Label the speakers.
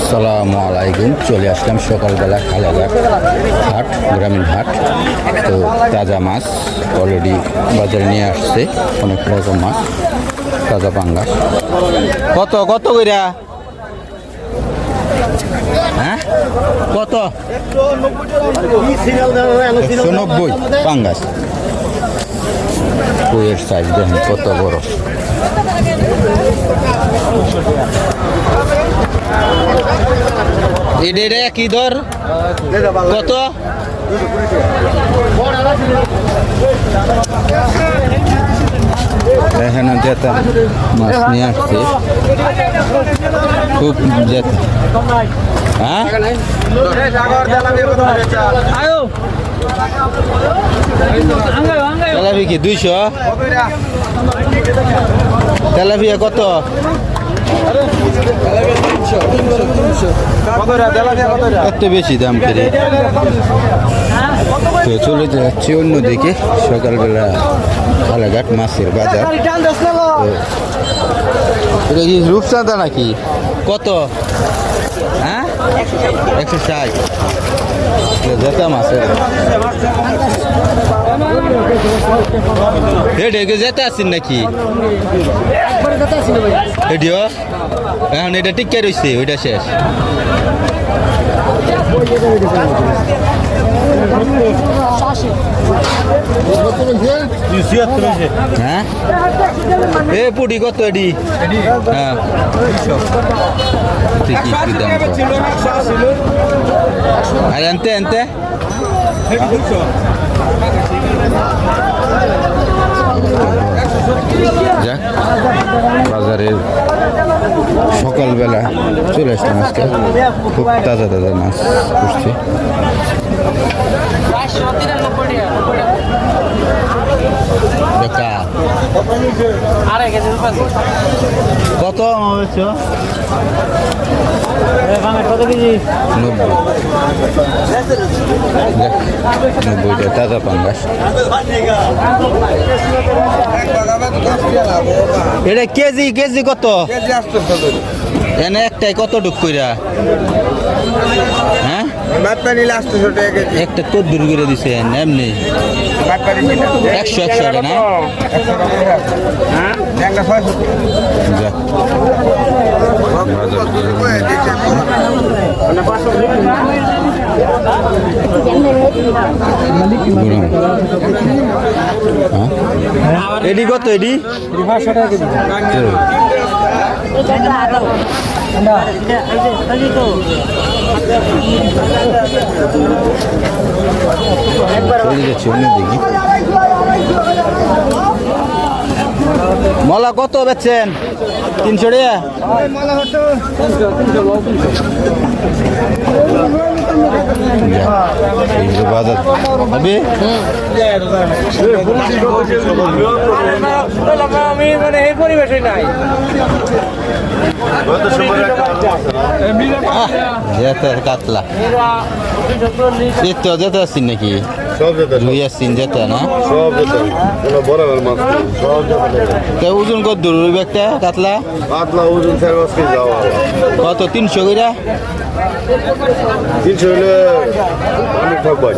Speaker 1: আসসালামু আলাইকুম। চলে আসলাম সকালবেলা খালাঘাট হাট, গ্রামীণ হাট। তো তাজা মাছ অলরেডি বাজারে নিয়ে আসছে, অনেক রকম মাছ, তাজা পাঙ্গাস। কত কত কইরা? হ্যাঁ কত? 190 পাঙ্গাস। কইয়ের সাইজ দেখেন কত বড়। এটা কি দর? কত? এখানে যেতে মাছ নিয়ে আসছে, খুব যেতে। হ্যাঁ তেলাপি কি 200? তেলাপিয়া কত? এত বেশি দাম করে। তো চলে যাচ্ছি অন্যদিকে, সকালবেলা খালাঘাট মাছের বাজার। এটা কি রূপচাঁদা নাকি? কত? হ্যাঁ 160 যেতাম মাছের। যেতে আসছেন নাকি? এখন এটা টিকে রয়েছে, ওইটা শেষ। হ্যাঁ এ পুটি কত এডি? হ্যাঁ আর আনতে আনতে বাজারের সকালবেলা চলে আসলাম আজকে। খুব তাজা তাজা মাছ উঠছে। কত হয়েছে? 90 তাজা পাঙ্গাস। এটা কেজি কেজি কত? এনে একটাই কত ডুব কইরা? হ্যাঁ একটা কত দূর করে দিছেন? এমনি 100 না? এডি কত? এডি 500 টাকা কেজি। দেখি মলা কত বেচছেন? 300 টাকা। বাজার কাতলা যেতে আসছেন নাকি? রুই আসছেন যেতে না? ওজন কত দূর রুই একটা কাতলা? ওজন কত? 300 করে?
Speaker 2: 300 হলে অনেক ঠকবাই।